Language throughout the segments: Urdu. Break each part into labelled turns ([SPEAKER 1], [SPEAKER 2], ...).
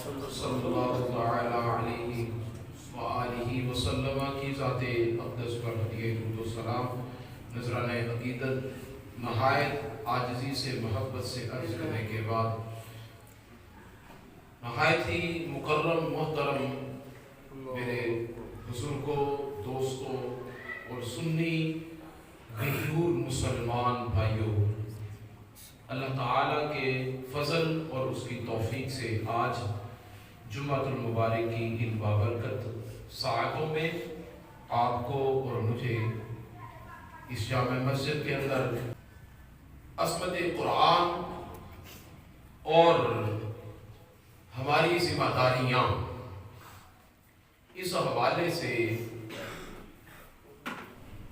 [SPEAKER 1] صلی اللہ تعالی علیہ وآلہ وسلم کی ذات اقدس پر ہدیہ درود و سلام نذرانہ عقیدت نہایت عاجزی سے محبت سے عرض کرنے کے بعد نہایت ہی مکرم محترم میرے بزرگوں، دوستوں اور سنی غیور مسلمان بھائیوں، اللہ تعالیٰ کے فضل اور اس کی توفیق سے آج جمعۃ المبارک کی ان بابرکت ساعتوں میں آپ کو اور مجھے اس جامع مسجد کے اندر عصمت قرآن اور ہماری ذمہ داریاں اس حوالے سے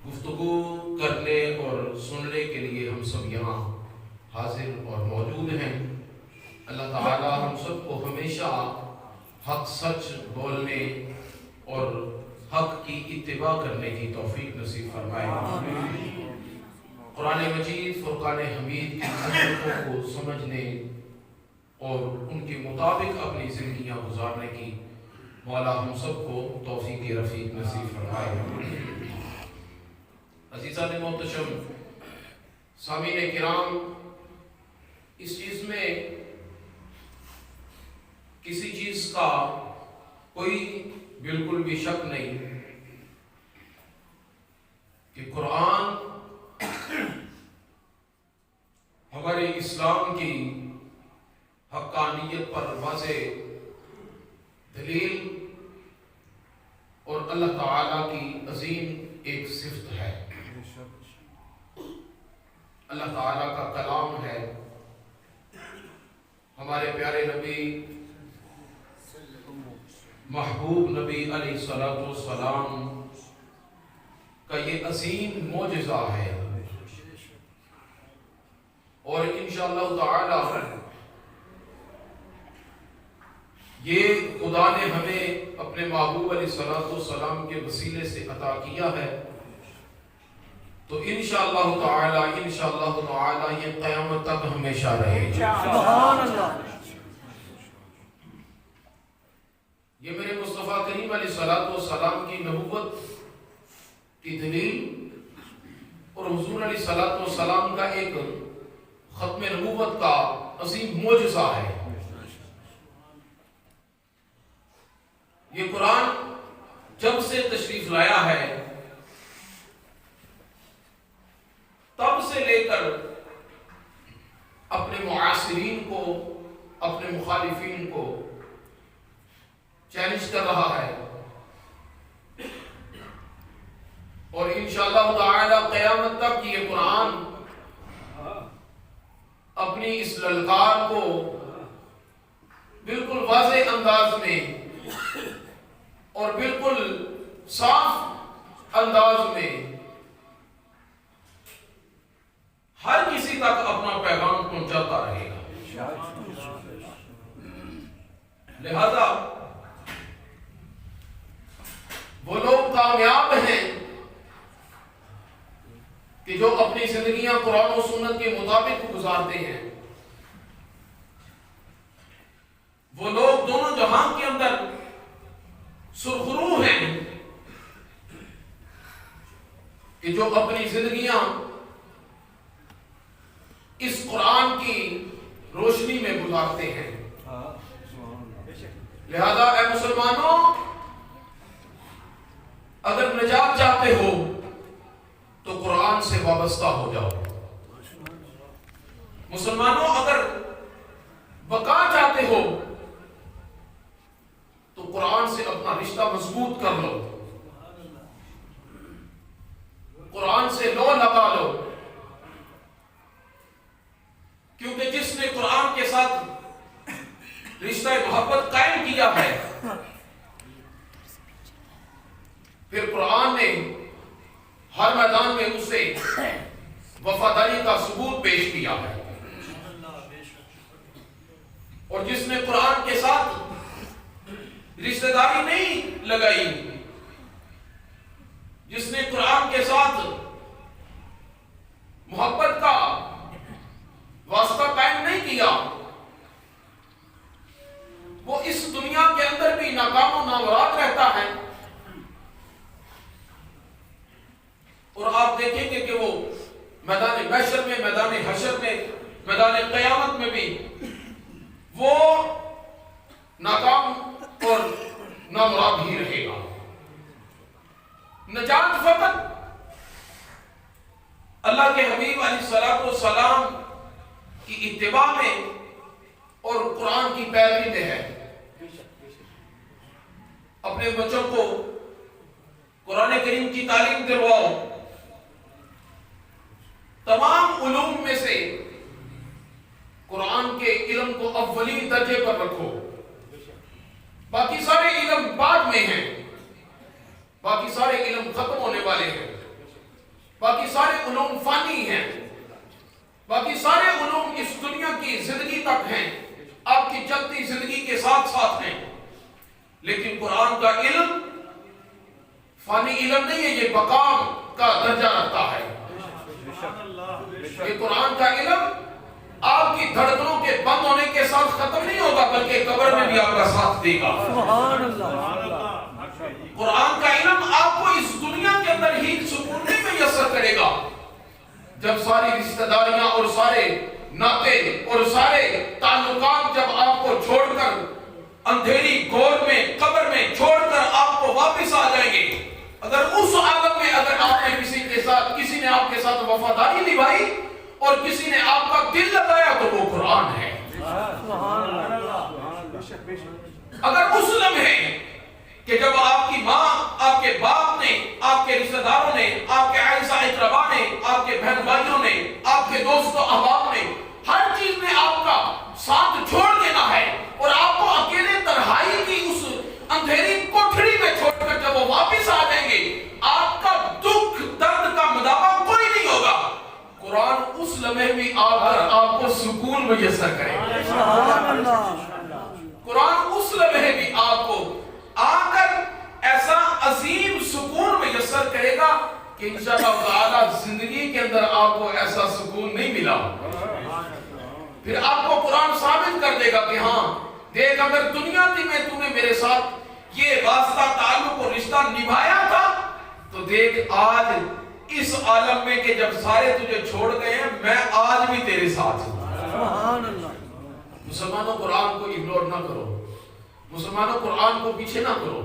[SPEAKER 1] گفتگو کرنے اور سننے کے لیے ہم سب یہاں حاضر اور موجود ہیں۔ اللہ تعالی ہم سب کو ہمیشہ حق سچ بولنے اور حق کی اتباع کرنے کی توفیق نصیب فرمائے۔ قرآن مجید فرقان حمید کی حقیقتوں کو سمجھنے اور ان کے مطابق اپنی زندگیاں گزارنے کی مولا ہم سب کو توفیق رفیق نصیب فرمائے۔ عزیزان محتشم سامعین کرام، اس چیز میں کسی چیز کا کوئی بالکل بھی شک نہیں کہ قرآن ہمارے اسلام کی حقانیت پر واضح دلیل اور اللہ تعالیٰ کی عظیم ایک صفت ہے۔ اللہ تعالیٰ کا کلام ہے، ہمارے پیارے نبی محبوب نبی علیہ الصلوۃ والسلام کا یہ عظیم معجزہ ہے، اور انشاءاللہ تعالی یہ خدا نے ہمیں اپنے محبوب علیہ الصلوۃ والسلام کے وسیلے سے عطا کیا ہے، تو انشاءاللہ تعالی یہ قیامت تک ہمیشہ رہے گا۔
[SPEAKER 2] سبحان اللہ۔
[SPEAKER 1] یہ میرے مصطفیٰ کریم علیہ الصلوۃ والسلام کی نبوت کی دلیل اور حضور علیہ الصلوۃ والسلام کا ایک ختم نبوت کا عظیم معجزہ ہے۔ یہ قرآن جب سے تشریف لایا ہے تب سے لے کر اپنے معاصرین کو، اپنے مخالفین کو چیلنج کر رہا ہے، اور انشاءاللہ تعالی قیامت تک یہ قرآن اپنی اس للکار کو بالکل واضح انداز میں اور بالکل صاف انداز میں ہر کسی تک اپنا پیغام پہنچاتا رہے گا۔ لہذا وہ لوگ کامیاب ہیں کہ جو اپنی زندگیاں قرآن و سنت کے مطابق گزارتے ہیں۔ وہ لوگ دونوں جہان کے اندر سرخرو ہیں کہ جو اپنی زندگیاں اس قرآن کی روشنی میں گزارتے ہیں۔ لہذا اے مسلمانوں، اگر نجات چاہتے ہو تو قرآن سے وابستہ ہو جاؤ۔ مسلمانوں، اگر بقا چاہتے ہو تو قرآن سے اپنا رشتہ مضبوط کر لو، قرآن سے لو لگا لو، کیونکہ جس نے قرآن کے ساتھ رشتہ محبت قائم کیا ہے، پھر قرآن نے ہر میدان میں اسے وفاداری کا ثبوت پیش کیا ہے، اور جس نے قرآن کے ساتھ رشتہ داری نہیں لگائی، جس نے قرآن کے ساتھ محبت کا واسطہ قائم نہیں کیا، وہ اس دنیا کے اندر بھی ناکام و نامراد رہتا ہے، اور آپ دیکھیں گے کہ وہ میدان محشر میں، میدان حشر میں، میدان قیامت میں بھی وہ ناکام اور نامراد ہی رہے گا۔ نجات فقط اللہ کے حبیب علیہ الصلوۃ والسلام کی اتباع میں اور قرآن کی پیروی میں ہے۔ اپنے بچوں کو قرآن کریم کی تعلیم دلواؤ، تمام علوم میں سے قرآن کے علم کو اولین درجے پر رکھو، باقی سارے علم بعد میں ہیں، باقی سارے علم ختم ہونے والے ہیں، باقی سارے علوم فانی ہیں، باقی سارے علوم اس دنیا کی زندگی تک ہیں، آپ کی چلتی زندگی کے ساتھ ساتھ ہیں، لیکن قرآن کا علم فانی علم نہیں ہے، یہ بقا کا درجہ رکھتا ہے۔ یہ قرآن کا علم آپ کی دھڑکنوں کے بند ہونے کے ساتھ ختم نہیں ہوگا، بلکہ قبر میں بھی آپ کا ساتھ دے گا۔ قرآن کا علم آپ کو اس دنیا کے اندر ہی سکون نہیں میسر کرے گا، جب ساری رشتہ داریاں اور سارے ناطے اور سارے تعلقات جب آپ کو چھوڑ کر اندھیری گور میں قبر میں چھوڑ کر آپ کو واپس آ جائیں گے۔ اگر اس عالم میں اگر آپ نے کسی نے آپ کے ساتھ وفاداری نبھائی اور کسی نے آپ کا دل لگایا تو وہ قرآن ہے۔ اگر اس لمحے کہ جب آپ کی ماں، آپ کے باپ نے، آپ کے رشتہ داروں نے، آپ کے اعزاء اقربا نے، آپ کے بہن بھائیوں نے، آپ کے دوست و احباب نے، ہر چیز میں آپ کا ساتھ چھوڑ دینا ہے اور آپ کو اکیلے تنہائی کی اس اندھیری کوٹھڑی میں چھوڑ کر جب وہ واپس آ جائیں گے، آپ کا دکھ درد کا مداوع کوئی نہیں ہوگا۔ قرآن اس لمحے بھی آپ کو سکون میسر کرے گا۔ قرآن اس لمحے بھی آپ کو آ کر ایسا عظیم سکون میسر کرے گا کہ انشاءاللہ تعالی زندگی کے اندر آپ کو ایسا سکون نہیں ملا۔ پھر آپ کو قرآن ثابت کر دے گا کہ ہاں دیکھ، اگر دنیا میں تو نے میرے ساتھ یہ واسطہ تعلق اور رشتہ نبھایا تھا تو دیکھ آج اس عالم میں کہ جب سارے تجھے چھوڑ گئے ہیں میں آج بھی تیرے ساتھ ہوں۔ مسلمانوں قرآن کو اگنور نہ کرو، مسلمانوں قرآن کو پیچھے نہ کرو۔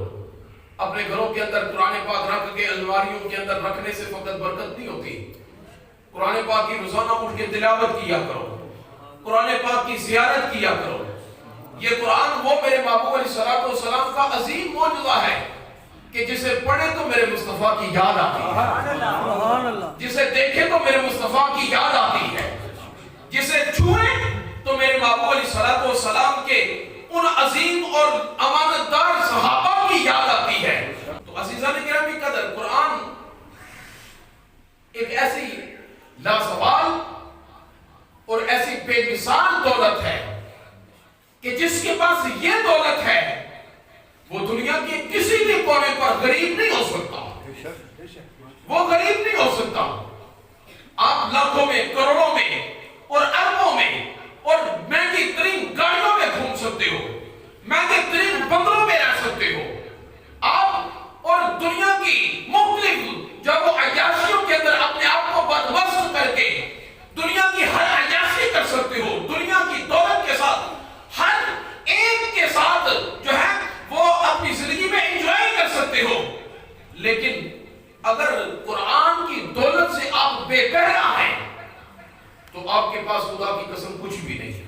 [SPEAKER 1] اپنے گھروں کے اندر قرآن پاک رکھ کے الماریوں کے اندر رکھنے سے فقط برکت نہیں ہوتی، قرآن پاک کی روزانہ اٹھ کے تلاوت کیا کرو، قرآن پاک کی زیارت کیا کرو۔ یہ قرآن وہ میرے محبوب علیہ الصلوۃ والسلام کا عظیم معجزہ ہے کہ جسے پڑھے تو میرے مصطفیٰ کی یاد آتی ہے، جسے دیکھے تو میرے مصطفیٰ کی یاد آتی ہے، جسے چھوئے تو میرے محبوب علیہ الصلوۃ والسلام کے ان عظیم اور امانتدار صحابہ کی یاد آتی ہے۔ تو عزیزان گرامی قدر، قرآن ایک ایسی لازوال اور ایسی بے مثال دولت ہے کہ جس کے پاس یہ دولت ہے وہ دنیا کے کسی بھی کونے پر غریب نہیں ہو سکتا، وہ غریب نہیں ہو سکتا۔ آپ لاکھوں میں، کروڑوں میں اور اربوں میں اور مہنگی ترین گاڑیوں میں گھوم سکتے ہو، مہنگے ترین بنگلوں میں رہ سکتے ہو آپ، اور دنیا کی مختلف جب وہ عیاشیوں کے اندر اپنے آپ کو بدمست کر کے دنیا کی ہر عیاشی کر سکتے ہو، دنیا کی دولت کے ساتھ ہر ایک کے ساتھ جو ہے وہ اپنی زندگی میں انجوائے کر سکتے ہو، لیکن اگر قرآن کی دولت سے آپ بے بہرا ہیں تو آپ کے پاس خدا کی قسم کچھ بھی نہیں ہے،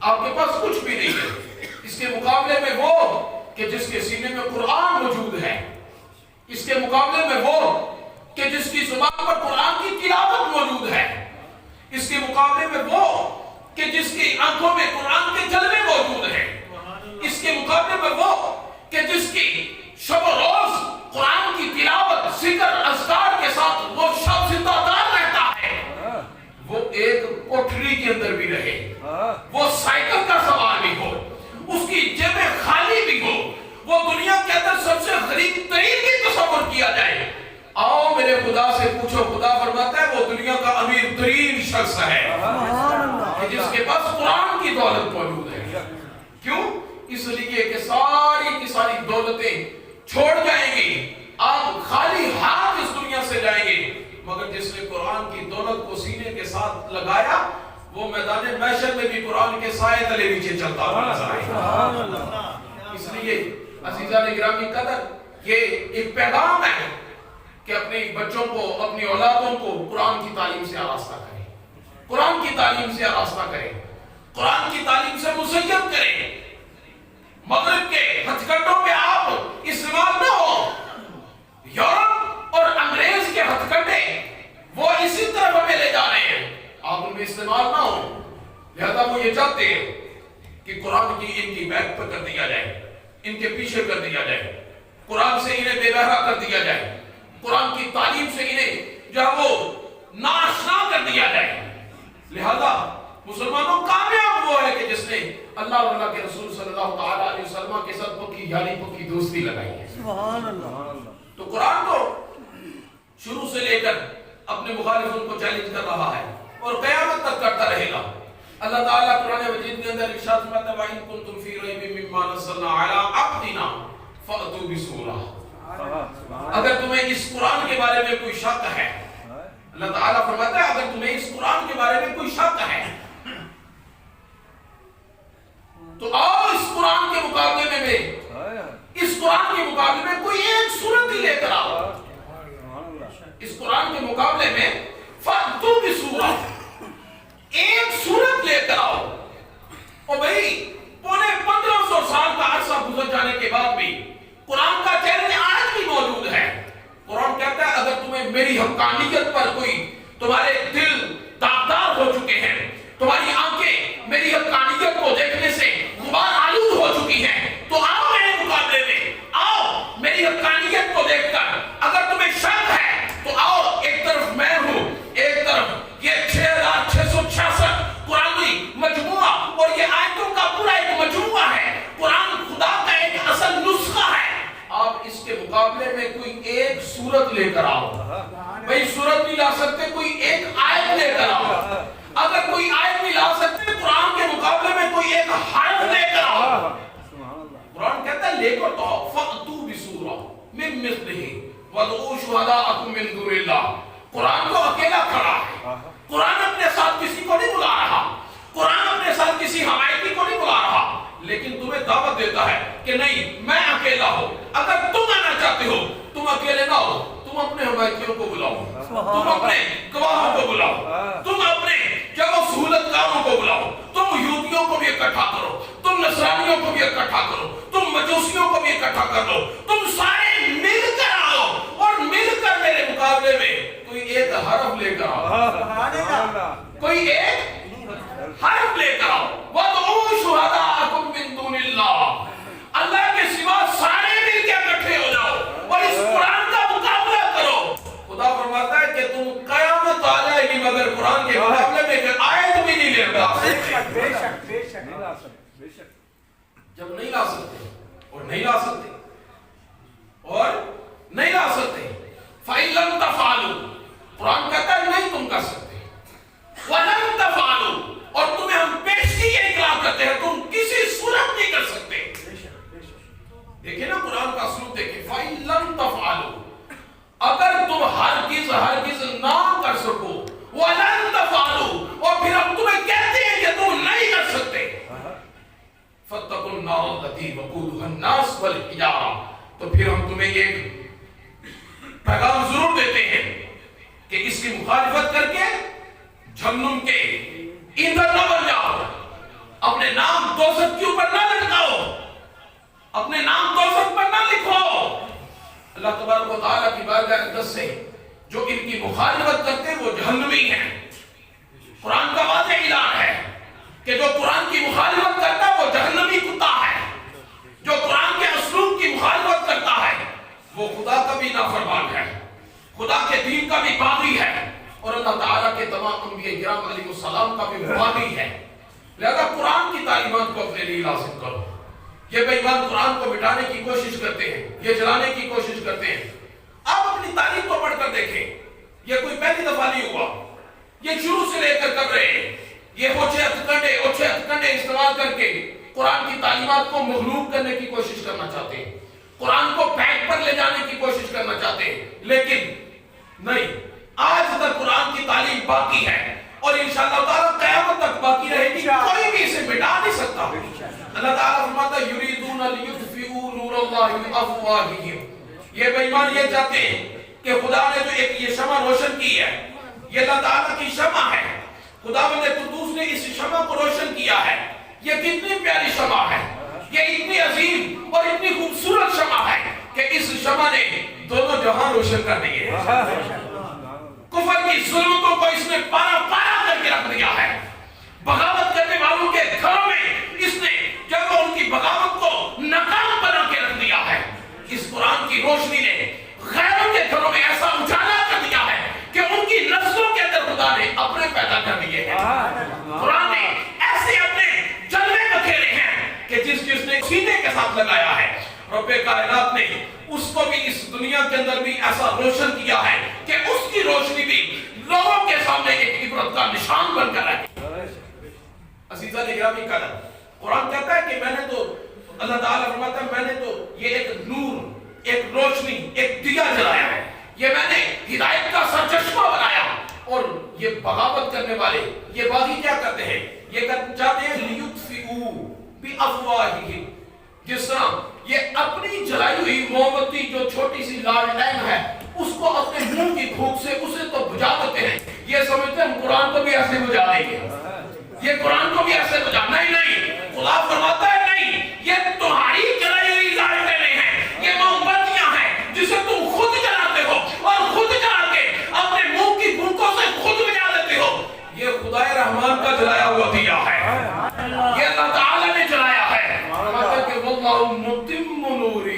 [SPEAKER 1] آپ کے پاس کچھ بھی نہیں ہے۔ اس کے مقابلے میں وہ کہ جس کے سینے میں قرآن موجود ہے، اس کے مقابلے میں وہ کہ جس کی زبان پر قرآن کی تلاوت موجود ہے، اس کے مقابلے میں وہ کہ جس کی آنکھوں میں قرآن کے جلوے موجود ہیں، اس کے مقابلے میں وہ کہ جس کی شب و روز قرآن کی تلاوت ذکر اذکار کے ساتھ وہ شب زندہ دار رہتا ہے، وہ ایک کوٹھری کے اندر بھی رہے، وہ سائیکل کا سوار بھی ہو، اس کی جیبیں خالی بھی ہو، وہ دنیا کے اندر سب سے غریب ترین بھی تصور کیا جائے، آؤ میرے خدا سے پوچھو، خدا فرماتا ہے وہ دنیا کا امیر ترین شخص ہے جس کے پاس قرآن کی دولت موجود ہے۔ کیوں؟ اس لیے کہ ساری کی ساری دولتیں چھوڑ جائیں گی، آپ خالی ہاتھ اس دنیا سے جائیں گے، مگر جس نے قرآن کی دولت کو سینے کے ساتھ لگایا وہ میدان محشر میں بھی قرآن کے سائے تلے نیچے چلتا ہوا نظر آئے گا۔ اس لیے عزیزان گرامی قدر یہ ایک پیغام ہے کہ اپنے بچوں کو، اپنی اولادوں کو قرآن کی تعلیم سے آراستہ کریں، قرآن کی تعلیم سے آراستہ کریں، قرآن کی تعلیم سے مسیت کریں۔ مغرب کے ہتھ کنڈوں پہ آپ استعمال نہ ہو، یورپ اور انگریز کے ہتھ کنڈے وہ اسی طرف ہمیں لے جا رہے ہیں، آپ ان میں استعمال نہ ہو۔ لہذا وہ یہ چاہتے ہیں کہ قرآن کی ان کی بیک پر کر دیا جائے، ان کے پیچھے کر دیا جائے، قرآن سے انہیں بے بہرا کر دیا جائے، قرآن کی تعلیم سے انہیں جو ہے وہ ناشنا کر دیا جائے۔ لہذا مسلمانوں کامیاب وہ ہے کہ جس نے اللہ اور اللہ کے رسول صلی اللہ علیہ وسلم کے ساتھ پکی یاری پکی دوستی لگائی ہے۔ سبحان اللہ۔ تو قرآن تو شروع سے لے کر اپنے مخالفوں کو چیلنج کر رہا ہے اور قیامت تک کرتا رہے گا۔ اللہ تعالیٰ قرآن مجید کے اندر ارشاد فرماتا ہے وَإِن كُنتُمْ فِي رَيْبٍ مِّمَّا نَزَّلْنَا عَلَىٰ عَبْدِنَا فَأْتُوا بِسُورَةٍ۔ اگر تمہیں اس قرآن کے بارے میں کوئی شک ہے، اللہ تعالیٰ فرماتا ہے اگر تمہیں اس قرآن کے بارے میں کوئی شک ہے تو آؤ اس قرآن کے مقابلے میں اس قرآن کے مقابلے میں کوئی ایک سورت ہی لے کر آؤ، اس قرآن کے مقابلے میں فَأْتُوا بِسُورَةٍ، ایک سورت لے کر آؤ۔ اور بھئی 1500 سال کا عرصہ گزر جانے کے بعد بھی قرآن کا چیلنج آج بھی موجود ہے۔ قرآن کہتا ہے اگر تمہیں میری حقانیت پر کوئی، تمہارے دل داغدار ہو چکے ہیں، تمہاری آنکھیں میری حقانیت کو دیکھنے سے غبار آلود ہو چکی ہیں، تو آؤ میرے مقابلے میں، آؤ میری حقانیت کو دیکھ کر۔ اگر تمہیں شک ہے تو آؤ، ایک طرف میں ہوں، ایک طرف یہ 6666 قرآنی مجموعہ اور یہ آیتوں کا پورا ایک مجموعہ ہے، قرآن خدا کا ایک اصل نسخہ ہے۔ آپ اس کے مقابلے میں کوئی ایک سورت لے کر آؤ، بھئی سورت نہیں لا سکتے کوئی ایک آیت لے کر آؤ، اگر کوئی آیت نہیں لا سکتے قرآن کے مقابلے میں کوئی ایک حرف لے کر آؤ۔ قرآن کہتا ہے لے کر تو آؤ، فَأْتُوا بِسُورَةٍ مِّن مِّثْلِهِ وَادْعُوا شُهَدَاءَكُم مِّن دُونِ اللَّهِ۔ قرآن تو اکیلا کھڑا ہے، قرآن اپنے ساتھ کسی کو نہیں بلا رہا، قرآن اپنے ساتھ کسی حمایتی کو نہیں بلا رہا، لیکن تمہیں دعوت دیتا ہے کہ نہیں میں اکیلا ہوں، اگر تم آنا چاہتے ہو تم اکیلے نہ ہو، تم اپنے حمایتیوں کو بلاؤ، تم اپنے گواہوں کو بلاؤ، تم اپنے جگہ سہولت کاروں کو بلاؤ، تم یہودیوں کو بھی اکٹھا کرو، تم نصرانیوں کو بھی اکٹھا کرو، تم مجوسیوں کو بھی اکٹھا کر دو، تم سارے مل کر آؤ اور مل کر میرے مقابلے میں کوئی ایک حرف لے کر آؤ، کوئی ایک حرف لے کر آؤ۔ وَادْعُوا شُهَدَاءَكُم مِّن دُونِ اللَّهِ، اللہ کے سوا سارے مل کے اکٹھے ہو جاؤ اور اس قرآن کا مقابلہ کرو۔ خدا فرماتا ہے کہ تم قیامت آ جائے گی مگر قرآن کے مقابلے میں کہ آیت بھی نہیں لے گا۔ جب نہیں لا سکتے اور نہیں لا سکتے اور نہیں لا سکتے، فَإِن لَّمْ تَفْعَلُوا، قرآن کہتا ہے نہیں تم کر سکتے، وَلَن تَفْعَلُوا، اور تمہیں ہم پیشگی یہ اقرار کرتے ہیں تم کسی صورت نہیں کر سکتے۔ دیکھیں نا قرآن کا اسلوب دیکھیں، فَإِن لَّمْ تَفْعَلُوا، اگر تم ہرگز نہ کر سکو، وَلَن تَفْعَلُوا، اور پھر ہم تمہیں کہتے ہیں کہ تم نہیں کر سکتے، فَاتَّقُوا النَّارَ الَّتِي وَقُودُهَا النَّاسُ وَالْحِجَارَةُ، تو پھر ہم تمہیں ایک پیغام ضرور دیتے ہیں کہ اس کی مخالفت کر کے جہنم کے ایندھن نہ بن جاؤ، اپنے نام دوزخ کے اوپر نہ لٹکاؤ، اپنے نام دوزخ پر نہ لکھو۔ اللہ تبارک و تعالیٰ کی بارگاہ اقدس سے جو ان کی مخالفت کرتے ہیں وہ جہنمی ہیں۔ قرآن کا واضح اعلان ہے کہ جو قرآن کی مخالفت کرتا ہے وہ جہنمی کتا ہے، جو قرآن کے اسلوب کی مخالفت کرتا ہے وہ خدا کا بھی نافرمان ہے، خدا کے دین کا بھی باغی ہے، اور اللہ تعالیٰ کے تمام انبیاء کرام علیہ السلام کا بھی باغی ہے۔ لہذا قرآن کی تعلیمات کو اپنے لیے لازم کرو۔ یہ بے ایمان قرآن کو مٹانے کی کوشش کرتے ہیں، یہ جلانے کی کوشش کرتے ہیں۔ آپ اپنی تاریخ کو پڑھ کر دیکھیں، یہ کوئی پہلی دفعہ نہیں ہوا، یہ شروع سے لے کر رہے ہیں، یہ اوچھے ہتھ کنڈے استعمال کر کے قرآن کی تعلیمات کو مغلوب کرنے کی کوشش کرنا چاہتے ہیں، قرآن کو پیٹ پر لے جانے کی کوشش کرنا چاہتے ہیں، لیکن نہیں، آج تک قرآن کی تعلیم باقی ہے اور انشاءاللہ تعالیٰ قیامت تک باقی رہے گی، کوئی بھی اسے مٹا نہیں سکتا۔ اللہ تعالیٰ فرماتا ہے یریدون لیطفئوا نور اللہ بافواہہم، یہ بے ایمان یہ چاہتے ہیں کہ خدا نے جو ایک یہ شمع روشن کی ہے، یہ اللہ تعالیٰ کی شمع ہے، خداوند قدوس نے اس شمع کو روشن کیا ہے، یہ کتنی پیاری شمع ہے، یہ اتنی عظیم اور اتنی خوبصورت شمع ہے کہ اس شمع نے دونوں جہاں روشن کر دیے ہیں۔ کفر کی ظلمتوں کو اس نے پارا پارا کر کے رکھ دیا ہے، بغاوت کرنے والوں کے گھروں میں اس نے جب ان کی بغاوت کو ناکام بنا کے رکھ دیا ہے۔ اس قرآن کی روشنی نے غیروں کے گھروں میں ایسا اجالا کر دیا ہے کہ ان کی نسلوں کے اندر خدا نے اپنے پیدا کر دیے ہیں۔ قرآن نے ایسے اپنے جلوے بکھیرے ہیں کہ جس نے سینے کے ساتھ لگایا ہے، رب کائنات نے اس کو بھی اس دنیا کے اندر بھی ایسا روشن کیا ہے کہ اس کی روشنی بھی لوگوں کے سامنے ایک عبرت کا نشان بن کر ہے۔ عزیزان گرامی قدر، قرآن کہتا ہے کہ میں نے تو، اللہ تعالیٰ فرماتا ہے میں نے تو یہ ایک نور، ایک روشنی، ایک دیا جلایا ہے، یہ میں نے ہدایت کا سرچشمہ بنایا۔ اور یہ بغاوت کرنے والے یہ باغی کیا کرتے ہیں؟ یہ چاہتے ہیں لیطفئوا بافواہہم، جس طرح یہ اپنی جلائی ہوئی موم بتی جو چھوٹی سی لالٹین ہے اس کو اپنے منہ کی پھونک سے اسے تو بجھا دیتے ہیں، یہ سمجھتے ہیں ہم قرآن کو بھی ایسے بجھا دیں گے، یہ قرآن کو بھی ایسے بجھا، نہیں، خدا فرماتا ہے نہیں، یہ تمہاری جلائی ہوئی لالٹینیں ہیں، یہ موم بتیاں ہیں جسے تم خود جلاتے ہو اور خود جلا کے اپنے منہ کی پھونکوں سے خود بجھا دیتے ہو، یہ خدا رحمان کا جلایا ہوا دیا ہے، یہ اللہ تعالیٰ نے جلایا ہے۔ واللہ متم نورہ،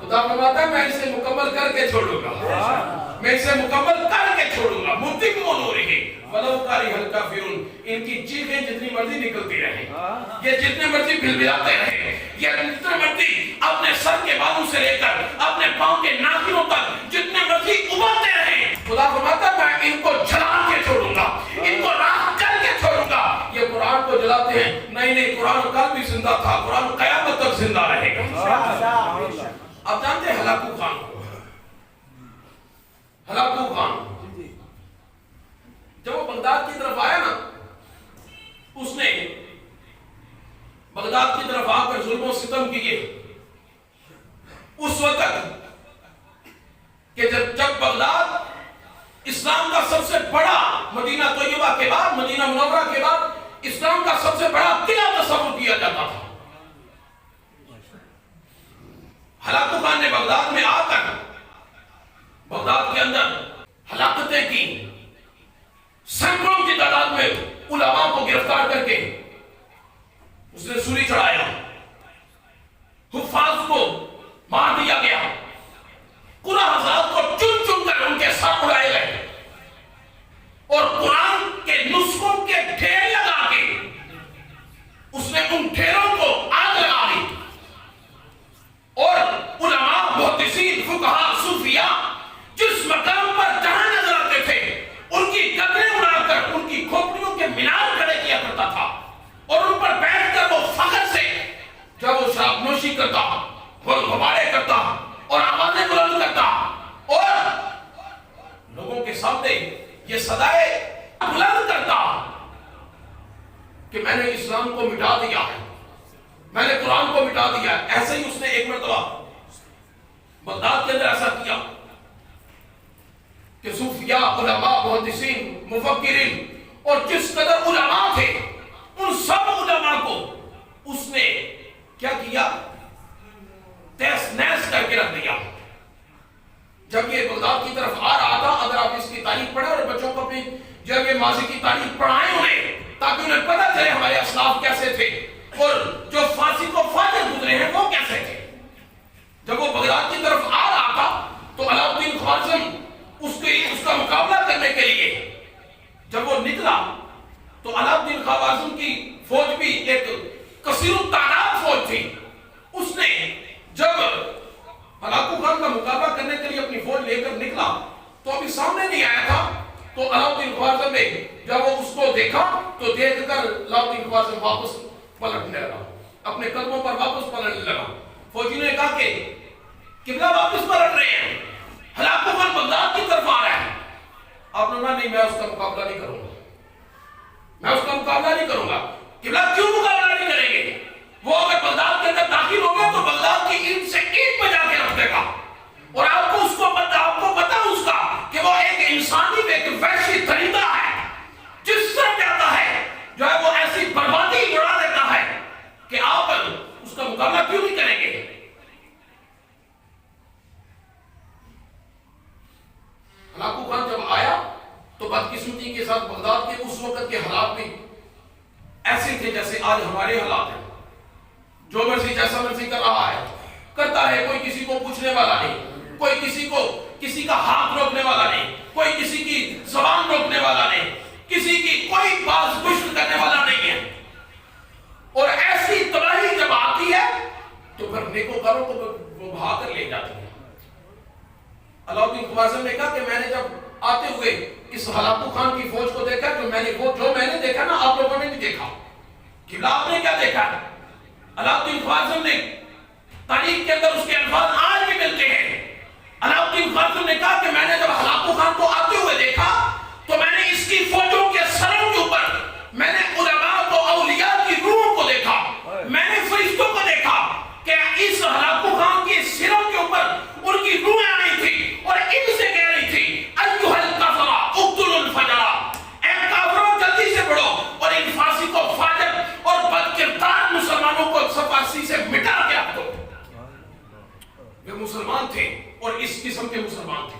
[SPEAKER 1] خدا فرماتا ہے میں اسے مکمل کر کے چھوڑوں گا، میں اسے مکمل کر کے چھوڑوں گا، متم نورہ ولو کارہ الکافرون، ان کی چیخیں جتنی مرضی نکلتی رہیں، یہ جتنے مرضی بھلبلاتے رہیں، یہ جتنے مرضی اپنے سر کے بالوں سے لے کر اپنے پاؤں کے ناخنوں تک جتنے مرضی ابلتے رہیں، خدا فرماتا ہے میں ان کو جلا کے چھوڑوں گا، ان کو راکھ کر کے چھوڑوں گا۔ یہ قرآن کو جلاتے ہیں، نہیں، قرآن کل بھی زندہ تھا، قرآن قیامت تک زندہ رہے گا۔ آپ جانتے ہیں ہلاکو خان کو، ہلاکو خان جب وہ بغداد کی طرف آیا نا، اس نے بغداد کی طرف آ کر ظلم و ستم کیے، اس وقت کہ جب بغداد اسلام کا سب سے بڑا، مدینہ طیبہ کے بعد، مدینہ منورہ کے بعد اسلام کا سب سے بڑا قلعہ تصور کیا جاتا تھا، ہلاکو خان نے بغداد میں آ کر بغداد کے اندر ہلاکتیں کی، سینکڑوں کی تعداد میں علماء کو گرفتار کر کے اس نے سولی چڑھایا، حفاظ کو مار دیا گیا، قرآن حضرات کو چن چن کر ان کے ساتھ اڑائے گئے، اور قرآن کے نسخوں کے ڈھیر لگا کے اس نے ان ڈھیروں کو آگ لگا دی، اور علماء، محدثین، فقہاء، صوفیاء جس مقام پر جہاں نظر آتے تھے ان کی قبریں اڑا کر ان کی کھوپڑیوں کے مینار کھڑے کیا کرتا تھا، اور ان پر بیٹھ کر وہ فخر سے جب وہ شراب نوشی کرتا، غبارے کرتا اور آوازیں بلند کرتا اور لوگوں کے سامنے یہ صدائے بلند کرتا کہ میں نے اسلام کو مٹا دیا ہے، میں نے قرآن کو مٹا دیا ہے۔ ایسے ہی اس نے ایک مرتبہ بغداد کے اندر ایسا کیا کہ صوفیاء، علماء، محدثین، مفکرین اور جس قدر علماء تھے ان سب علماء کو اس نے کیا کیا؟ تیس نیس کر کے رکھ دیا۔ جب یہ بغداد کی طرف آ رہا تھا، اگر آپ اس کی تاریخ پڑھیں اور بچوں کو اپنی جب یہ ماضی کی تاریخ پڑھائیں انہیں، تاکہ انہیں پتہ چلے ہمارے اسلاف کیسے تھے اور جو فاسق و فاجر گزرے ہیں وہ کیسے تھے۔ جب وہ بغداد کی طرف آ رہا تھا تو علاؤالدین خوارزم اس کا مقابلہ کرنے کے لیے جب وہ نکلا تو علاؤالدین خوارزم کی فوج بھی ایک کثیر التعداد فوج تھی۔ اس نے جب ہلاکو خان کا مقابلہ کرنے کے لیے اپنی فوج لے کر نکلا تو ابھی سامنے نہیں آیا تھا، تو علاؤالدین خوارزم نے جب وہ اس کو دیکھا تو دیکھ کر علاؤالدین خوارزم پلٹنے لگا، اپنے قدموں پر واپس پلٹنے لگا. فوجیوں نے کہا کہ قبلہ واپس پلٹ رہے ہیں، ہلاکو خان بغداد کی طرف آ رہا ہے. آپ نے کہا نہیں، میں اس کا مقابلہ نہیں کروں گا، میں اس کا مقابلہ نہیں کروں گا. قبلہ کیوں مقابلہ نہیں کریں گے؟ وہ اگر بغداد کے اندر داخل ہو گیا تو بغداد کی اینٹ سے اینٹ پہ جا کے رکھ دے گا. اور آپ کو پتا اس کا کہ وہ ایک انسانی ایک وحشی طریقہ ہے، جس طرح جاتا ہے جو ہے وہ ایسی بربادی اڑا دیتا ہے کہ آپ اس کا مقابلہ کیوں نہیں کریں گے؟ ہلاکو خان جب آیا تو بدقسمتی کے ساتھ بغداد کے اس وقت کے حالات بھی ایسے تھے جیسے آج ہمارے حالات ہیں. جو مرضی جیسا مرضی کر رہا ہے کرتا ہے، کوئی کسی کو پوچھنے والا نہیں، کوئی کسی کا ہاتھ روکنے والا نہیں، کوئی کسی کی زبان روکنے والا نہیں، کسی کی کوئی باز گشت کرنے والا نہیں ہے. اور ایسی تباہی جب آتی ہے تو پھر نیکوکاروں کو وہ بھا کر لے جاتی ہے. علاؤدین خوارزم نے کہا کہ میں نے جب آتے ہوئے اس ہلاکو خان کی فوج کو دیکھا جو میں نے دیکھا نا، آپ لوگوں نے نہیں دیکھا. قبلہ آپ نے کیا دیکھا؟ علاؤدین خوارزم نے تاریخ کے اندر اس کے الفاظ آج بھی ملتے ہیں. علاؤدین خوارزم نے کہا کہ میں نے جب ہلاکو خان کو آتے ہوئے دیکھا تو میں نے اس کی فوجوں کے سروں کے اوپر میں نے علماء کو، اولیاء کی روحوں کو دیکھا، میں نے فرشتوں کو دیکھا کہ اس ہلاکو خان کے سروں کے اوپر ان کی روحیں آ رہی تھی اور ان سے کہہ رہی تھی ایھا الکفرہ اقتلوا الفجرہ، اے کافروں جلدی سے بڑھو اور ان فاسق و فاجر اور بدکردار مسلمانوں کو صفاسی سے مٹا کے رکھ دو. وہ مسلمان تھے اور اس قسم کے مسلمان تھے.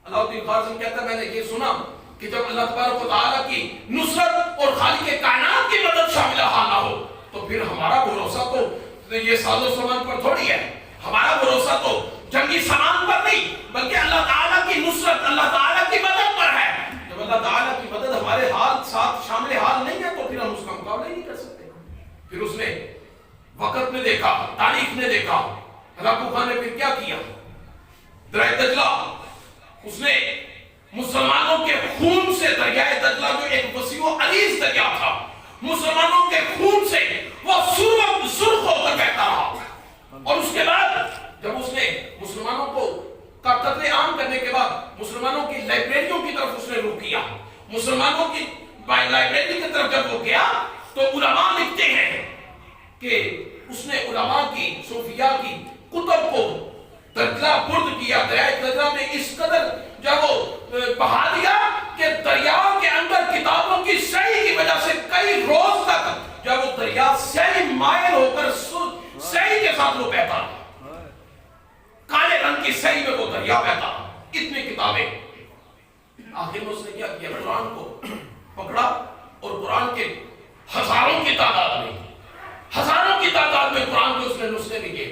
[SPEAKER 1] علاؤدین خوارزم کہتا ہے میں نے یہ سنا کہ جب اللہ تبارک و تعالیٰ کی نصرت اور خالق کائنات کی مدد شامل حال نہ ہو تو پھر ہمارا بھروسہ تو یہ ساز و سامان پر تھوڑی ہے. ہمارا بھروسہ تو جنگی سامان پر نہیں بلکہ اللہ تعالیٰ کی نصرت، اللہ تعالیٰ کی مدد پر ہے. جب اللہ تعالیٰ کی مدد ہمارے حال ساتھ شامل حال نہیں ہے تو پھر ہم اس کا مقابلہ نہیں کر سکتے. پھر اس نے وقت میں دیکھا، تاریخ نے دیکھا، ہلاکو خان نے پھر کیا کیا؟ دریائے دجلہ اس نے مسلمانوں کے خون سے، دریائے دجلہ جو ایک وسیع و عریض دریا تھا، مسلمانوں کے خون سے وہ سرخ ہو کر بہتا رہا. اور اس کے بعد جب اس نے مسلمانوں کو کا قتل عام کرنے کے بعد مسلمانوں کی لائبریریوں کی طرف اس نے رخ کیا. مسلمانوں کی لائبریری کی طرف جب وہ گیا تو علماء لکھتے ہیں کہ اس نے علماء کی، صوفیاء کی کتب کو دجلہ برد کیا. دریائے دجلہ میں اس قدر جب وہ بہا دیا کہ دریا کے اندر کتابوں کی سیاہی کی وجہ سے کئی روز تک جب وہ دریا سیاہی مائل ہو کر سیاہی کے ساتھ وہ بہتا، کالے رنگ کی سیاہی میں وہ دریا بہتا، اتنی کتابیں. آخر میں اس نے کیا کیا؟ قرآن کو پکڑا اور قرآن کے ہزاروں کی تعداد میں قرآن کے اس نے نسخے لکھے،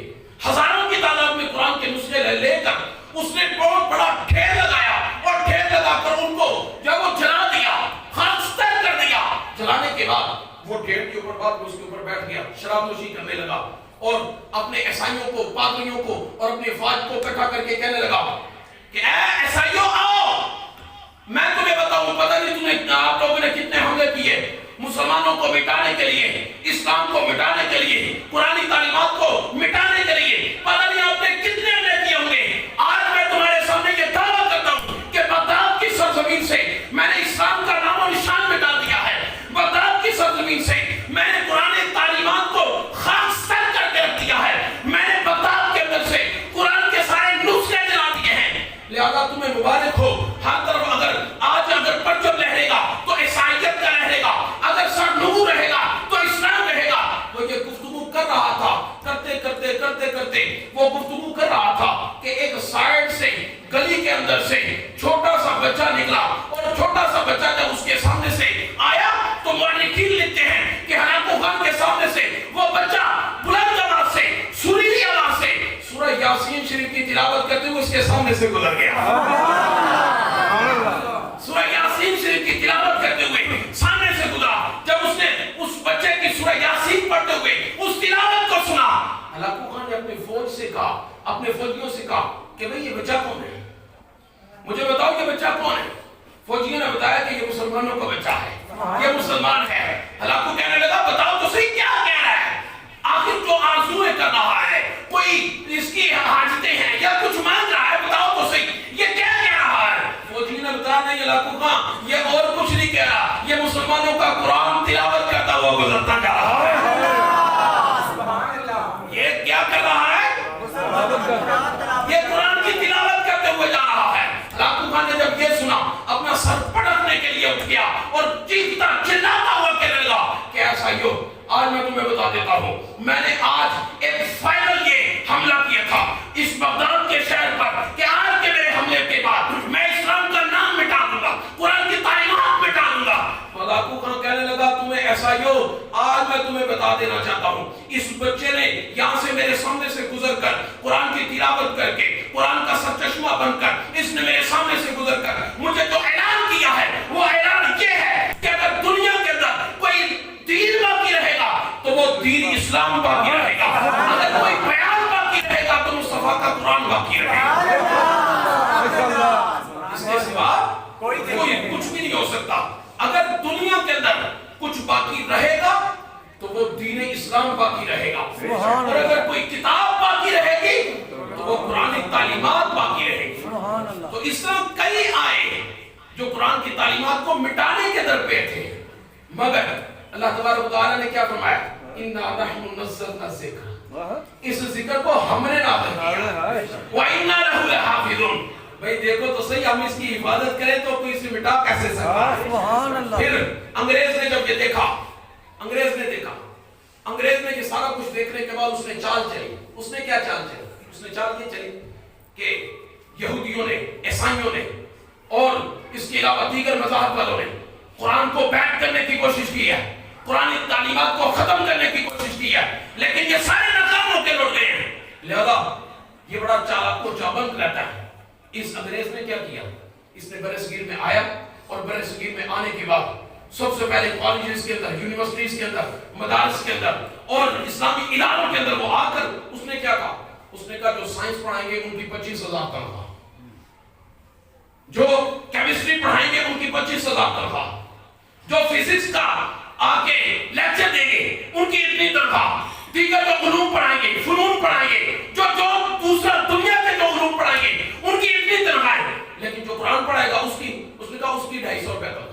[SPEAKER 1] ہزاروں کی تعداد میں قرآن کے نسخے لے کر اس نے بہت بڑا ڈھیر لگایا اور ڈھیر لگا کر ان کو جب وہ جلا دیا، خاکستر کر دیا. جلانے کے بعد وہ ڈھیر کے اوپر بعد اس کے اوپر بیٹھ گیا، شراب نوشی کرنے لگا اور اپنے عیسائیوں کو، پادریوں کو اور اپنی افواج کو اکٹھا کر کے کہنے لگا کہ اے عیسائیوں آؤ، میں تمہیں بتاؤں، پتہ نہیں تمہیں آپ لوگوں نے کتنے حملے کیے مسلمانوں کو مٹانے کے لیے، اسلام کو مٹانے کے لیے، قرآنی تعلیمات کو مٹانے کے لیے، پتہ نہیں آپ نے کتنے حملے کیے ہوں گے. آج میں تمہارے سامنے یہ دعویٰ کرتا ہوں کہ بغداد کی سرزمین سے میں نے اسلام کا نام و نشان مٹا دیا ہے. بغداد کی سرزمین سے میں نے قرآنی تعلیمات کو خاکستر کر کے رکھ دیا ہے. میں نے بغداد کے اندر سے قرآن کے سارے نسخے جلا دیے ہیں. لہذا تمہیں مبارک ہو. ہر طرف اگر پرچم لہرے گا تو عیسائیت کا لہرے گا، اگر سر نور رہے گا تو اسلام رہے گا. وہ یہ گفتگو کر رہا تھا، کرتے وہ گفتگو کر رہا تھا کہ ایک سائیڈ سے گلی کے اندر سے چھوٹا سا بچہ نکلا اور چھوٹا سا بچہ جب اس کے سامنے سے آیا تو مورخین لکھتے ہیں کہ ہلاکو خان کے سامنے سے وہ بچہ بلند آواز سے، سریلی آواز سے سورہ یاسین شریف کی تلاوت کرتے ہوئے اس کے سامنے سے گزر گیا. سورہ یاسین شریف کی تلاوت کرتے ہوئے سامنے سے گزرا. جب اس نے اس بچے کی سورہ یاسین پڑھتے ہوئے اس تلاوت کو سنا، ہلاکو خان نے اپنی فوج سے کہا، اپنے فوجیوں سے کہا کہ بھئی یہ بچہ کون ہے؟ مجھے بتاؤ یہ بچہ کون ہے؟ فوجیوں نے بتایا کہ یہ مسلمانوں کا بچہ ہے، یہ مسلمان ہے. ہلاکو کہنے لگا بتاؤ تو صحیح کیا آخر جو آرزویں کر رہا ہے، کوئی اس کی حاجتیں ہیں یا کچھ مانگ رہا ہے، بتاؤ تو صحیح یہ کیا کہہ رہا ہے؟ فوجی نے بتایا نہیں علاقوں کا، یہ اور کچھ نہیں کہہ رہا، یہ مسلمانوں کا قرآن تلاوت کرتا ہوا گزرتا جا رہا ہے۔ یہ کیا کر رہا ہے؟ یہ قرآن کی تلاوت کرتے ہوئے جا رہا ہے۔ علاقوں خان نے جب یہ سنا اپنا سر پٹکنے کے لیے اٹھ گیا اور چیختا چلاتا ہوا کہنے لگا کہ ایسا ہی ہو، آج میں تمہیں بتا دیتا ہوں، میں نے آج ایک فائنل یہ حملہ کیا تھا اس بغداد کے شہر پر کہ آج کے میرے حملے کے بعد میں اسلام کا نام مٹا دوں گا، قرآن کی تعلیمات مٹا دوں گا۔ ملاکو خان کہنے لگا تمہیں ایسا ہی ہو، آج میں تمہیں بتا دینا چاہتا ہوں، اس بچے نے یہاں سے میرے سامنے سے گزر کر قرآن کی تلاوت کر کے قرآن کا سرچشمہ بن کر اس نے میرے سامنے سے گزر کر مجھے جو اعلان کیا ہے وہ اعلان یہ ہے کہ اگر دنیا کے اندر کوئی دین باقی رہے گا تو وہ دین اسلام باقی رہے گا، اگر کوئی بیان باقی رہے گا تو مصطفیٰ کا قرآن باقی رہے گا، اس کے سوا کوئی کچھ بھی نہیں ہو سکتا۔ اگر دنیا کے اندر کچھ باقی رہے گا تو وہ دین اسلام باقی رہے گا، اور اگر کوئی کتاب باقی رہے گی تو وہ قرآن تعلیمات باقی رہے گی۔ تو اس طرح کئی آئے جو قرآن کی تعلیمات کو مٹانے کے در پہ تھے، مگر اللہ تبارک و تعالیٰ نے کیا فرمایا؟ اِنَّا نَحْنُ نَزَّلْنَا الذِّکْرَ، اس ذکر کو ہم نے نازل کیا، وَإِنَّا لَهُ لَحَافِظُونَ۔ بھئی دیکھو تو صحیح، ہم اس کی حفاظت کریں تو کوئی اسے مٹا کیسے سکتا ہے؟ پھر انگریز نے جب یہ دیکھا، انگریز نے یہ سارا کچھ دیکھنے کے بعد اس نے چال چلی۔ اس نے کیا چال چلی؟ اس نے چال یہ چلی کہ یہودیوں نے، عیسائیوں نے اور اس کے علاوہ دیگر مذاہب والوں نے قرآن کو بیٹ کرنے کی کوشش کی ہے، قرآن تعلیمات کو ختم کرنے کی کوشش کی ہے، لیکن یہ سارے ناکام ہو کے لوٹ گئے ہیں۔ لہذا یہ بڑا چالاک و چابند رہتا ہے۔ اس انگریز نے کیا کیا؟ اس نے برصغیر میں آیا، اور برصغیر میں آنے کے بعد سب سے پہلے کالجز کے اندر، یونیورسٹیز کے اندر، مدارس کے اندر اور اسلامی اداروں کے اندر وہ آ کر اس نے کیا کہا؟ اس نے کہا جو سائنس پڑھائیں گے ان کی 25,000 تنخواہ، جو کیمسٹری پڑھائیں گے ان کی 25,000 تنخواہ، جو فزکس کا آ کے لیکچر دیں گے ان کی اتنی تنخواہ، دیگر جو علوم پڑھائیں گے، فنون پڑھائیں گے، جو دوسرا دنیا کے جو علوم پڑھائیں گے ان کی اتنی تنخواہ، لیکن جو قرآن پڑھائے گا اس نے کہا اس کی 250 روپے تنخواہ،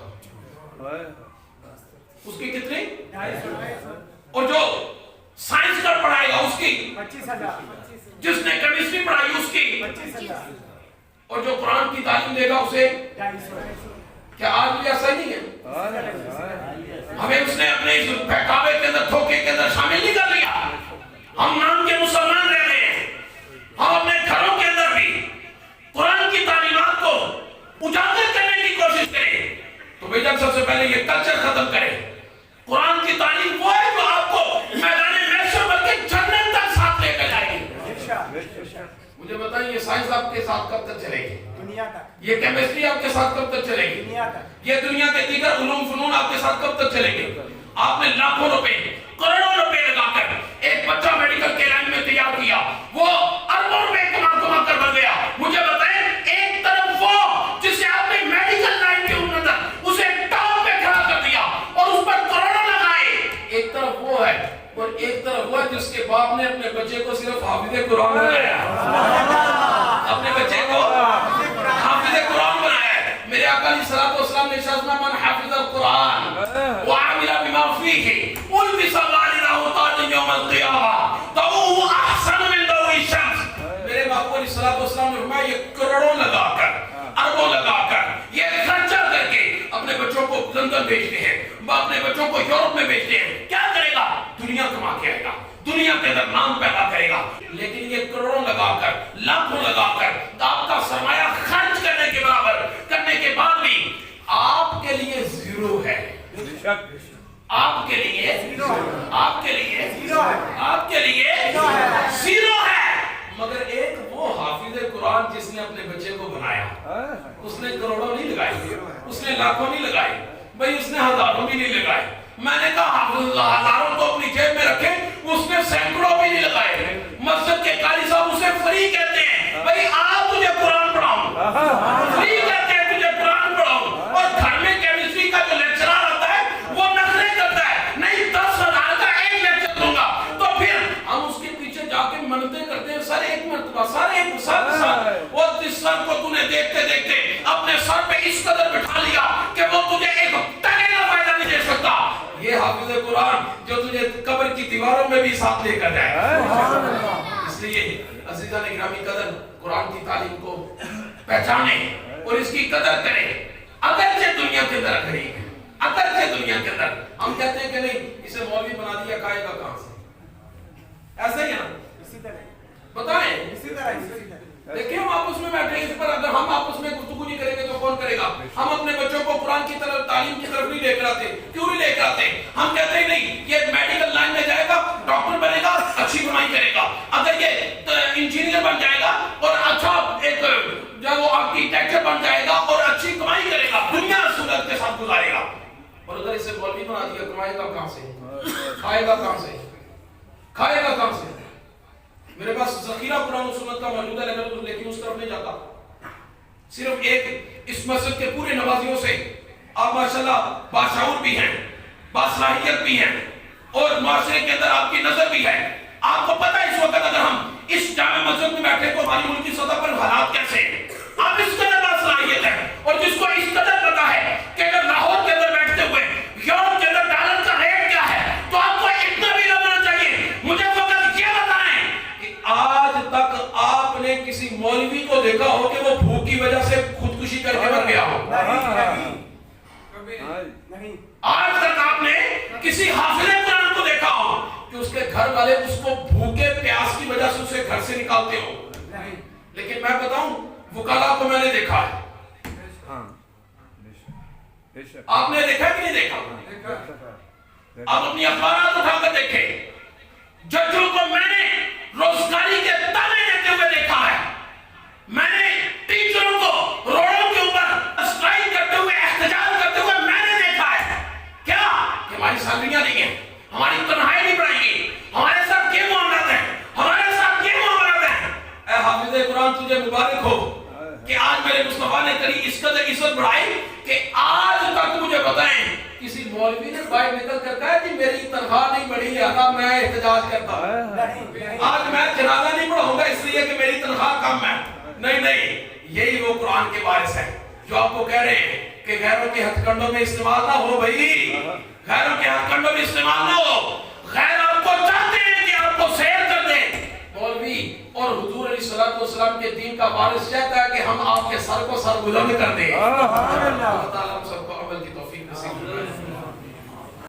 [SPEAKER 1] اس کی کتنی؟ 250۔ اور جو سائنس کا پڑھائے گا اس کی 25,000، جس نے کیمسٹری پڑھائی اس کی 25,000، اور جو قرآن کی تعلیم دے گا اسے 250۔ کیا آج بھی ایسا نہیں ہے؟ ہمیں اس نے اپنے اس بہکاوے کے اندر، دھوکے کے اندر شامل نہیں کر لیا۔ ہم نام کے مسلمان رہ رہے ہیں، ہم اپنے گھروں کے اندر بھی قرآن کی تعلیمات کو اجاگر کرنے کی کوشش کریں تو بھئی جب سب سے پہلے یہ کلچر ختم کریں۔ قرآن کی تعلیم وہ ہے جو آپ کو میدان محشر بلکہ جنت تک ساتھ لے کر جائے گی۔ مجھے بتائیں یہ سائنس آپ کے ساتھ کب تک چلے گی؟ دنیا تک۔ یہ کیمسٹری آپ کے ساتھ کب تک چلے گی؟ دنیا تک۔ یہ دنیا کے دیگر علوم فنون آپ کے ساتھ کب تک چلے گی؟ آپ نے لاکھوں روپے، کروڑوں روپے لگا کر ایک بچہ میڈیکل کے لائن میں تیار کیا، وہ اربوں روپے کما کر بن گیا۔ مجھے بتائیں ایک طرف وہ جسے آپ نے میڈیکل لائن کے اندر اسے ٹاپ پہ کھڑا کر دیا اور اس پر کروڑوں لگائے، ایک طرف وہ ہے اور ایک طرف وہ جس کے باپ نے اپنے بچے کو صرف حافظ قرآن بنایا، اپنے بچے کو حافظ قرآن بنایا ہے۔ میرے آقا علیہ الصلوۃ والسلام نے ارشاد فرمایا من حفظ القرآن وعمل بما فيه البس الله تاجا يوم القيامة ضوءه احسن من ضوء الشمس۔ میرے باپ علیہ الصلوۃ والسلام نے فرمایا یہ کروڑوں لگا کر، اربوں لگا کر یہ خرچہ کر کے اپنے بچوں کو لندن بھیجتے ہیں، اپنے بچوں کو یورپ میں بھیجتے ہیں، کیا کرے گا؟ دنیا کما کے آئے گا، دنیا کے اندر نام پیدا کرے گا۔ لیکن یہ کروڑوں لگا کر، لاکھوں لگا کر آپ کا سرمایہ خرچ کرنے کے برابر کرنے کے بعد بھی آپ کے لیے زیرو ہے، آپ کے لیے آپ کے لیے آپ کے لیے زیرو ہے۔ مگر ایک وہ حافظ قرآن جس نے اپنے بچے کو بنایا، اس نے کروڑوں نہیں لگائی، اس نے لاکھوں نہیں لگائی، بھئی اس نے ہزاروں بھی نہیں لگائے۔ میں نے کہا حافظ اللہ ہزاروں تو اپنی جیب میں رکھے، اس نے سینکڑوں بھی نہیں لگائے۔ مسجد کے قاری صاحب اسے فری کہتے ہیں، بھئی آ تجھے قرآن پڑھاؤں، فری کہتے ہیں تجھے قرآن پڑھاؤں، اور گھر میں کیمسٹری کا جو لیکچرار آتا ہے وہ نخرے کرتا ہے، نہیں 10,000 کا ایک لیکچر دوں گا، تو پھر کے منتیں کرتے ہیں سر ایک مرتبہ سر ایک سر وہ جس سر کو تو نے دیکھتے دیکھتے اپنے سر پہ اس قدر بٹھا لیا کہ وہ تجھے ایک تنے کا فائدہ نہیں دے سکتا. یہ حافظ قرآن جو تجھے قبر کی دیواروں میں بھی ساتھ لے کر جائے. اس لیے عزیزان گرامی قدر قرآن کی تعلیم کو پہچانے اور اس کی قدر کریں. اگرچہ دنیا کے اندر غریب ہے, اگرچہ دنیا کے اندر ہم کہتے ہیں کہ نہیں اسے مولوی بنا دیا, کھائے گا کہاں سے؟ ایسا ہی ہے نا, اسی طرح بتائیں, اسی طرح دیکھیں ہم آپس میں بیٹھے اس پر اگر ہم آپس میں گفتگو نہیں کریں گے تو کون کرے گا؟ ہم اپنے بچوں کو قرآن کی طرف تعلیم کی طرف نہیں لے کر آتے. کیوں نہیں لے کر آتے؟ ہم کہتے ہیں نہیں یہ میڈیکل لائن میں جائے گا, ڈاکٹر بنے گا, اچھی کمائی کرے گا. اگر یہ انجینئر بن جائے گا اور اچھا ایک جو وہ آرکیٹیکچر بن جائے گا اور اچھی کمائی کرے گا, دنیا سہولت کے ساتھ گزارے گا. اور اگر اسے مولوی بنا دیا, کمائے گا کہاں سے؟ کھائے گا کہاں سے؟ کھائے گا کہاں سے؟ میرے پاس ذخیرہ قرآن و سنت کا موجود ہے لیکن اس طرف نہیں جاتا. صرف ایک اس مسجد کے پورے نمازیوں سے آپ ماشاءاللہ باشعور بھی ہیں, باصلاحیت بھی ہیں اور معاشرے کے اندر آپ کی نظر بھی ہے. آپ کو پتہ ہے اس وقت اگر ہم اس جامع مسجد میں بیٹھے تو ہماری ملک کی سطح پر حالات کیسے ہیں. آپ اس قدر باصلاحیت ہیں اور جس کو اس قدر پتہ ہے کہ اگر لاہور کے اندر بیٹھتے ہوئے یورپ کے اندر ڈالر کا ریٹ کیا ہے تو آپ کو اتنا بھی نہ ہونا چاہیے. مجھے فقط یہ بتائیں کہ آج تک آپ نے کسی مولوی کو دیکھا ہو کہ وہ بھوک کی وجہ سے خودکشی کر کے مر گیا ہو؟ آج تک آپ نے کسی حافظ قرآن کو دیکھا ہو کہ اس کے گھر والے اس کو بھوکے پیاس کی وجہ سے اسے گھر سے نکالتے ہو؟ لیکن میں بتاؤں وکلا کو میں نے دیکھا ہے. آپ نے دیکھا کہ نہیں دیکھا؟ آپ اپنی اخبارات اٹھا کر دیکھیں. ججوں کو میں نے روزگاری کے تانے دیتے ہوئے دیکھا ہے. میں نے ٹیچروں کو روڈوں کے اوپر اسٹرائک کرتے ہوئے, احتجاج کرتے ہوئے میں نے دیکھا ہے. کیا کہ ہماری سیلریاں نہیں ہیں, ہماری تنخواہیں نہیں بڑھائیں گی, ہمارے ساتھ یہ معاملات ہیں, ہمارے ساتھ یہ معاملات ہیں. اے حافظ قرآن تجھے مبارک ہو کہ آج میرے مصطفیٰ نے تیری اس قدر عزت بڑھائی کہ آج تک مجھے بتائیں کسی مولوی نے باہر نکل کر کہا کہ میری تنخواہ نہیں بڑھی لہذا میں احتجاج کرتا ہوں, آج میں جنازہ نہیں پڑھاؤں گا اس لیے کہ میری تنخواہ کم ہے. نہیں نہیں, یہی وہ قرآن کے وارث ہے جو آپ کو کہہ رہے ہیں کہ غیروں کے ہتھ کنڈوں میں استعمال نہ ہو. بھائی غیروں کے ہتھ کنڈوں میں استعمال نہ ہو. غیر آپ کو چاہتے ہیں کہ آپ کو سیر کر دیں. مولوی اور حضور علیہ الصلوۃ والسلام کے دین کا وارث چاہتا ہے کہ ہم آپ کے سر کو سر بلند کر دیں. اللہ تعالیٰ ہم سب کو عمل کی توفیق نصیب فرمائے.